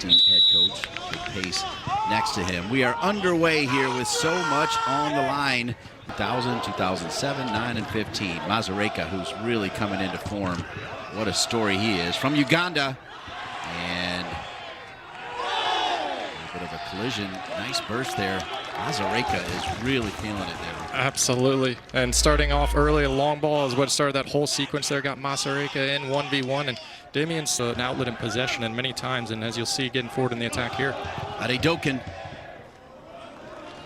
acting head coach. Good pace next to him. We are underway here with so much on the line. 2000, 2007, 9, and 15. Mazareka, who's really coming into form. What a story he is. From Uganda. And a bit of a collision. Nice burst there. Mazareka is really feeling it now. Absolutely. And starting off early, a long ball is what started that whole sequence there. Got Mazareka in 1v1. And Damian's an outlet in possession and many times. And as you'll see, getting forward in the attack here. Adedokin,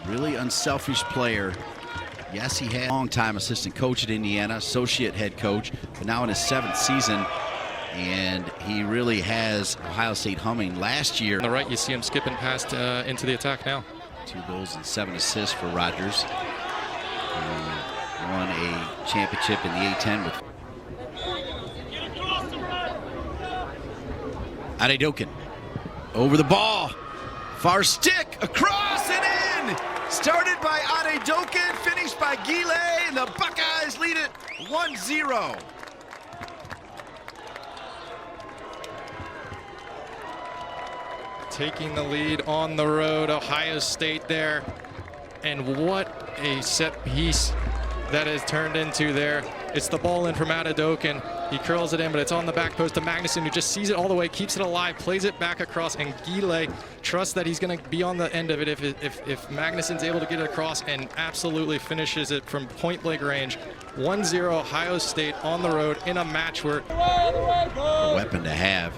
really unselfish player. Yes, he had a long-time assistant coach at Indiana, associate head coach, but now in his 7th season, and he really has Ohio State humming. Last year, on the right, you see him skipping past into the attack now. 2 goals and 7 assists for Rogers. He won a championship in the A-10 with Adedokin. Over the ball, far stick, across and in. Started by Adedokin, finished by Gile, and the Buckeyes lead it 1-0. Taking the lead on the road, Ohio State there. And what a set piece that has turned into there. It's the ball in from Adedokin. He curls it in, but it's on the back post to Magnuson, who just sees it all the way, keeps it alive, plays it back across, and Gile trusts that he's going to be on the end of it if Magnuson's able to get it across, and absolutely finishes it from point-blank range. 1-0 Ohio State on the road in a match where... A weapon to have.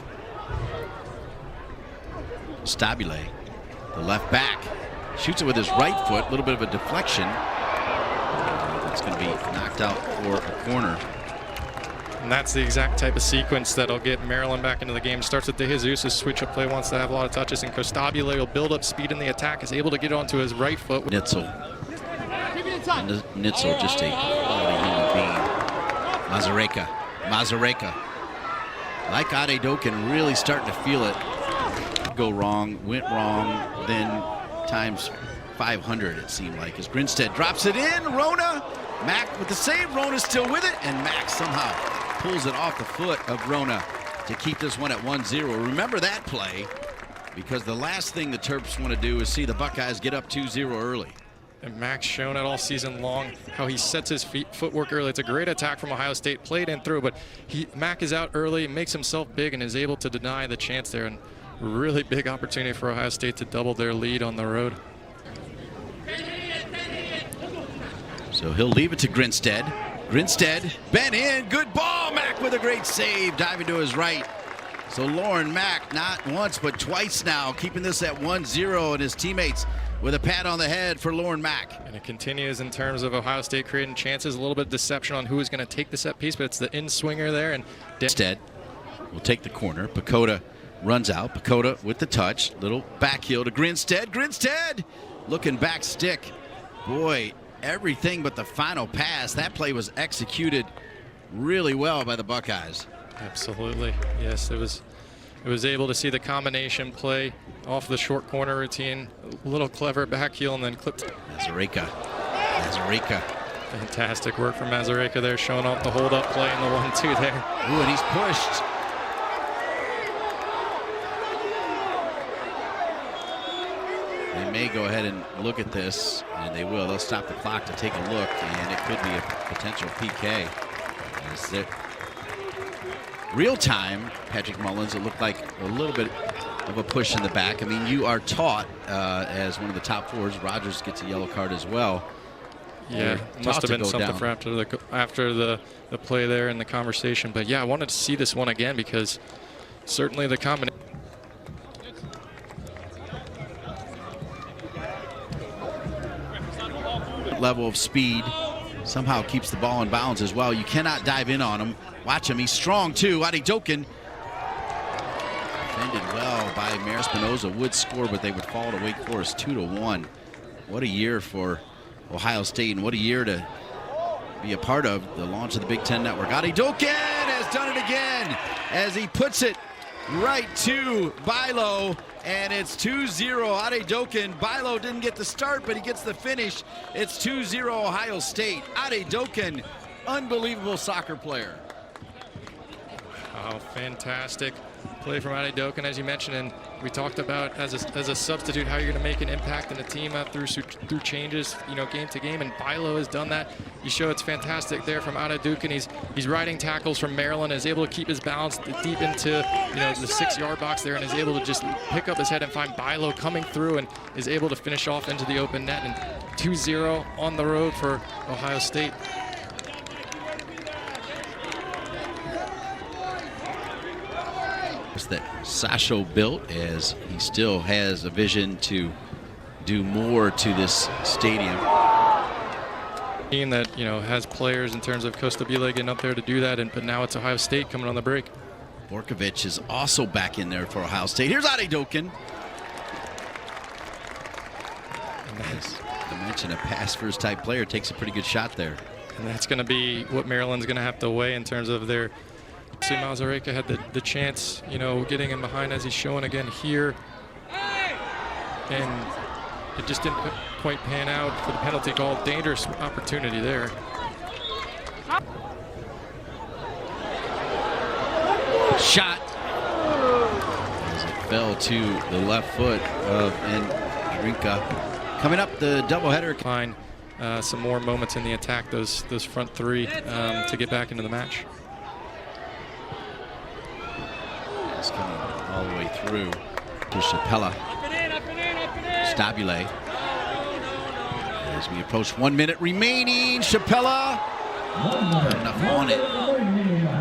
Stabile, the left back, shoots it with his right foot, a little bit of a deflection. It's going to be knocked out for a corner. And that's the exact type of sequence that'll get Maryland back into the game. Starts with De Jesus' switch-up play, wants to have a lot of touches, and Costabile will build up speed in the attack, is able to get onto his right foot. Nitzel. Nitzel, just a quality human being. Mazareka. Like Adedokin, really starting to feel it. Go wrong, went wrong, then times 500 it seemed like, as Grinstead drops it in. Rona, Mack with the save. Rona's still with it, and Mack somehow pulls it off the foot of Rona to keep this one at 1-0. Remember that play, because the last thing the Terps want to do is see the Buckeyes get up 2-0 early. And Mack's shown it all season long, how he sets his footwork early. It's a great attack from Ohio State, played in through, but Mack is out early, makes himself big, and is able to deny the chance there. And really big opportunity for Ohio State to double their lead on the road. So he'll leave it to Grinstead. Grinstead, bent in, good ball. Mack with a great save, diving to his right. So Lauren Mack, not once but twice now, keeping this at 1-0, and his teammates with a pat on the head for Lauren Mack. And it continues in terms of Ohio State creating chances, a little bit of deception on who is going to take the set piece, but it's the in-swinger there. And Grinstead will take the corner. Pacoda runs out. Pacoda with the touch. Little back heel to Grinstead. Grinstead looking back stick. Boy, everything but the final pass. That play was executed really well by the Buckeyes. Absolutely. Yes, it was able to see the combination play off the short corner routine. A little clever back heel and then clipped. Mazareka. Fantastic work from Mazareka there, showing off the hold-up play and the 1-2 there. Ooh, and he's pushed. They may go ahead and look at this, and they will. They'll stop the clock to take a look, and it could be a potential PK. As it, real time, Patrick Mullins, it looked like a little bit of a push in the back. I mean, you are taught as one of the top forwards. Rogers gets a yellow card as well. Yeah, must have been something for after the play there and the conversation. But yeah, I wanted to see this one again, because certainly the combination. Level of speed somehow keeps the ball in bounds as well. You cannot dive in on him. Watch him, he's strong too. Adedokin defended well by Mare Espinoza. Would score, but they would fall to Wake Forest 2-1. What a year for Ohio State, and what a year to be a part of the launch of the Big Ten Network. Adedokin has done it again as he puts it right to Bilo, and it's 2-0 Adedokin. Bilo didn't get the start, but he gets the finish. It's 2-0 Ohio State. Adedokin, unbelievable soccer player. Oh, fantastic play from Adedokan, as you mentioned, and we talked about as a substitute how you're going to make an impact in a team through changes, game to game. And Bilo has done that. You show it's fantastic there from Adedokan. He's riding tackles from Maryland, is able to keep his balance deep into the 6-yard box there, and is able to just pick up his head and find Bilo coming through, and is able to finish off into the open net. And 2-0 on the road for Ohio State. That Sasho built, as he still has a vision to do more to this stadium. Team that has players in terms of Costa Bile getting up there to do that, but now it's Ohio State coming on the break. Borkovich is also back in there for Ohio State. Here's Adedokan. As I mentioned, a pass-first type player takes a pretty good shot there. And that's going to be what Maryland's going to have to weigh in terms of their. See, Mazareka had the chance, getting him behind as he's showing again here. And it just didn't quite pan out for the penalty call. Dangerous opportunity there. Shot. As it fell to the left foot of Enrinka. Coming up, the doubleheader. Find some more moments in the attack, those front three, to get back into the match. Coming all the way through to Chapella. Stabile. As we approach 1 minute remaining, Chapella. Not enough on it.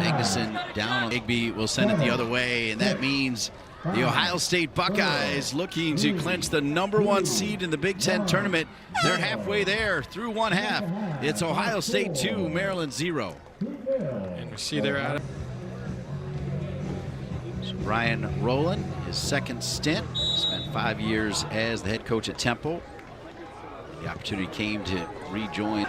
Magnuson down on Igby will send it the other way, and that means the Ohio State Buckeyes looking to clinch the #1 seed in the Big Ten tournament. They're halfway there through one half. It's Ohio State 2, Maryland 0. And we see there at it. Brian Rowland, his second stint, spent 5 years as the head coach at Temple. The opportunity came to rejoin.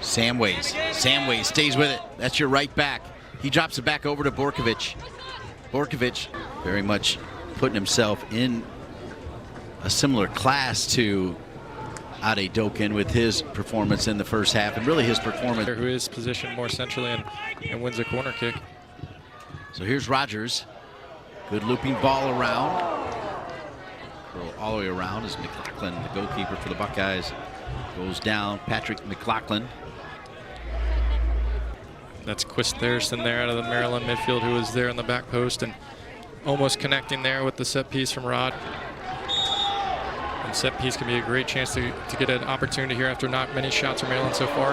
Samways stays with it. That's your right back. He drops it back over to Borkovich. Borkovich very much putting himself in a similar class to Adedokan with his performance in the first half, and really his performance. Who is positioned more centrally and wins a corner kick. So here's Rogers. Good looping ball around. Curl all the way around as McLaughlin, the goalkeeper for the Buckeyes, goes down. Patrick McLaughlin. That's Quist Thurston there out of the Maryland midfield, who was there on the back post and almost connecting there with the set piece from Rod. And set piece can be a great chance to get an opportunity here after not many shots from Maryland so far.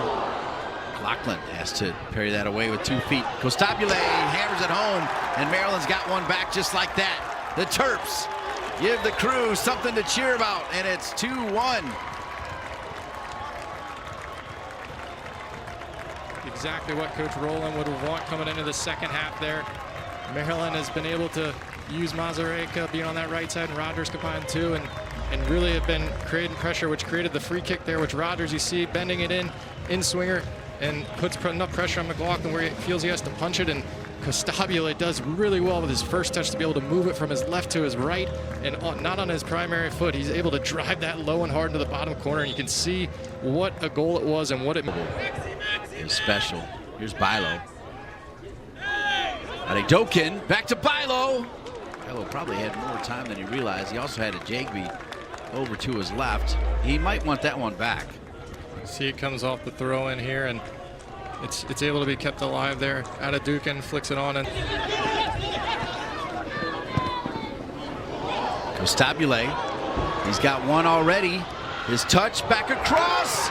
McLaughlin has to parry that away with 2 feet. Costabile hammers it home, and Maryland's got one back just like that. The Terps give the crew something to cheer about, and it's 2-1. Exactly what Coach Rowland would want coming into the second half there. Maryland has been able to use Mazareka being on that right side, and Rogers combined too, and really have been creating pressure, which created the free kick there, which Rogers, you see, bending it in swinger, and puts enough pressure on McLaughlin where he feels he has to punch it, and Costabile does really well with his first touch to be able to move it from his left to his right, and not on his primary foot. He's able to drive that low and hard into the bottom corner, and you can see what a goal it was and what it is special. Here's Bilo. Adedokan, back to Bilo. Bilo probably had more time than he realized. He also had a Jagby over to his left. He might want that one back. See, it comes off the throw in here, and it's able to be kept alive there. Adedokan flicks it on, and Costabile, he's got one already. His touch back across,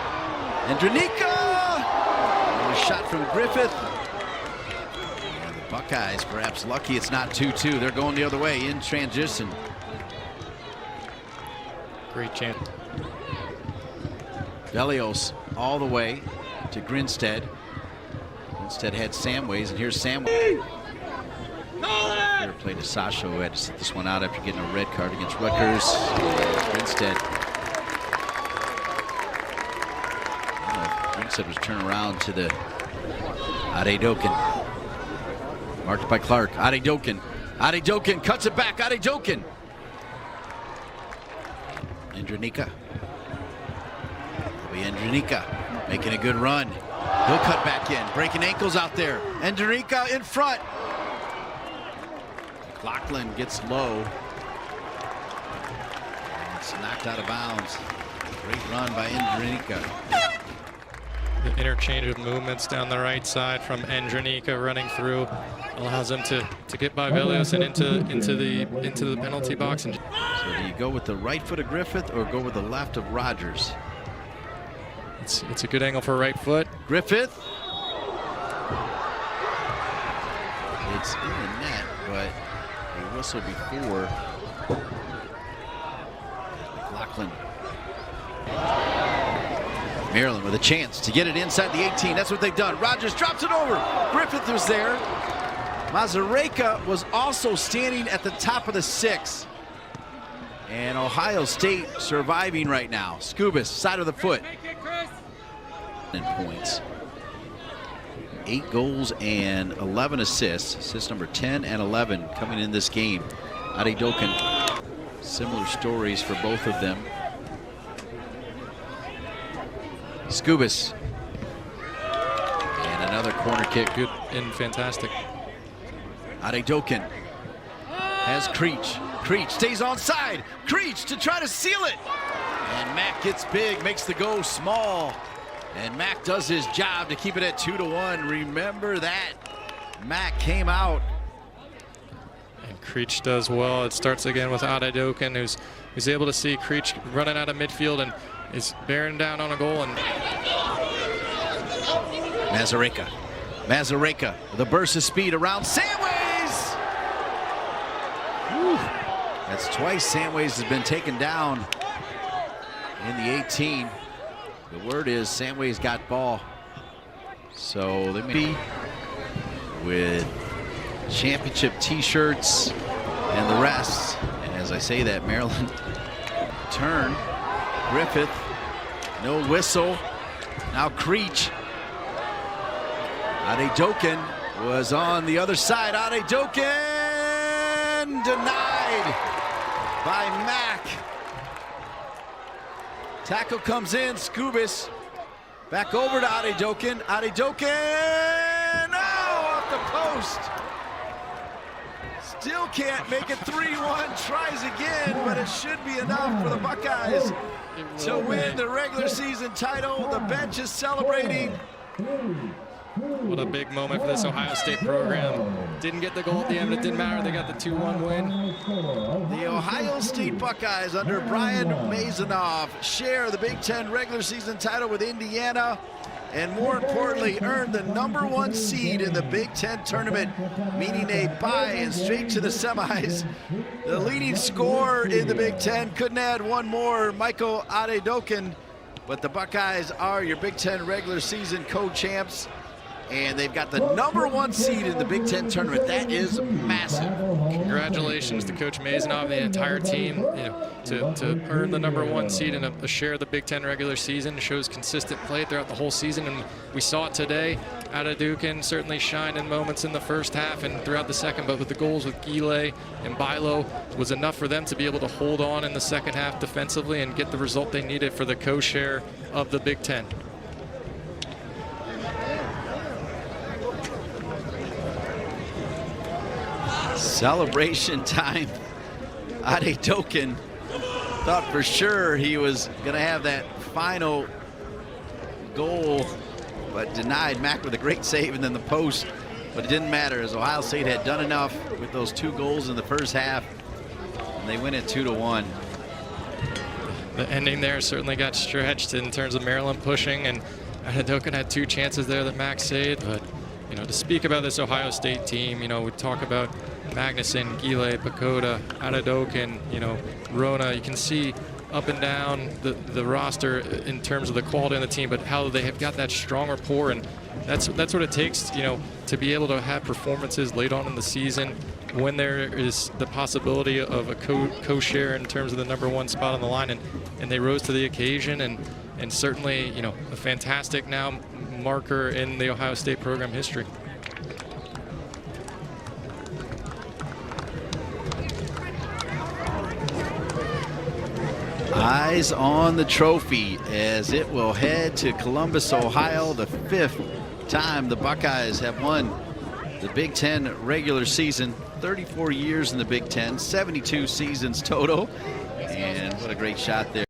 and Dranica. A shot from Griffith. And the Buckeyes perhaps lucky it's not 2-2. They're going the other way in transition. Great chance. Velios all the way to Grinstead. Grinstead had Samways, and here's Samways. Fair play to Sasho, who had to sit this one out after getting a red card against Rutgers. Grinstead. Grinstead was turned around to the Adedokan. Marked by Clark. Adedokan. Adedokan cuts it back. Adedokan. Andronika. Andronika making a good run. He'll cut back in, breaking ankles out there. And Endrinica in front. Lachlan gets low. And it's knocked out of bounds. Great run by Endrinica. The interchange of movements down the right side from Endrinica running through allows him to get by Velios and into the penalty box. And so do you go with the right foot of Griffith or go with the left of Rogers? It's a good angle for right foot. Griffith. It's in the net, but a whistle before. McLaughlin. Maryland with a chance to get it inside the 18. That's what they've done. Rogers drops it over. Griffith was there. Mazureka was also standing at the top of the 6. And Ohio State surviving right now. Scubas, side of the foot. And points. 8 goals and 11 assists. Assist number 10 and 11 coming in this game. Adedokin. Similar stories for both of them. Scubas. And another corner kick. Good and fantastic. Adedokin has Creech. Creech stays onside. Creech to try to seal it. And Mack gets big, makes the go small. And Mack does his job to keep it at 2-1. Remember that. Mack came out. And Creech does well. It starts again with Adedokin, who's able to see Creech running out of midfield and is bearing down on a goal. And Mazureka. Mazureka with a burst of speed around Samways. Whew. That's twice Samways has been taken down in the 18. The word is Samways got ball. So they may be with championship t-shirts and the rest. And as I say that, Maryland turn. Griffith, no whistle. Now Creech. Adedokin was on the other side. Adedokin denied by Mack. Tackle comes in. Scubas back over to Adedokin. Adedokin, off the post. Still can't make it 3-1. Tries again, but it should be enough for the Buckeyes to win the regular season title. The bench is celebrating. What a big moment for this Ohio State program. Didn't get the goal at the end, but it didn't matter. They got the 2-1 win. The Ohio State Buckeyes under Brian Mazanoff share the Big Ten regular season title with Indiana, and more importantly, earn the #1 seed in the Big Ten tournament, meaning a bye and straight to the semis. The leading scorer in the Big Ten couldn't add one more, Michael Adedokin, but the Buckeyes are your Big Ten regular season co-champs, and they've got the #1 seed in the Big Ten tournament. That is massive. Congratulations to Coach Mazanoff and the entire team. To earn the #1 seed and a share of the Big Ten regular season shows consistent play throughout the whole season, and we saw it today. Adedokin certainly shined in moments in the first half and throughout the second, but with the goals with Gile and Bilo was enough for them to be able to hold on in the second half defensively and get the result they needed for the co-share of the Big Ten. Celebration time. Adedokin thought for sure he was going to have that final goal, but denied. Mack with a great save and then the post, but it didn't matter as Ohio State had done enough with those 2 goals in the first half, and they win it 2-1. The ending there certainly got stretched in terms of Maryland pushing, and Adedokin had 2 chances there that Mack saved. But to speak about this Ohio State team, we talk about Magnuson, Gile, Pacoda, Adedokin, Rona. You can see up and down the roster in terms of the quality of the team, but how they have got that strong rapport, and that's what it takes, to be able to have performances late on in the season when there is the possibility of a co-share in terms of the #1 spot on the line, and they rose to the occasion, and certainly a fantastic now marker in the Ohio State program history. I Eyes on the trophy as it will head to Columbus, Ohio, the 5th time the Buckeyes have won the Big Ten regular season. 34 years in the Big Ten, 72 seasons total. And what a great shot there.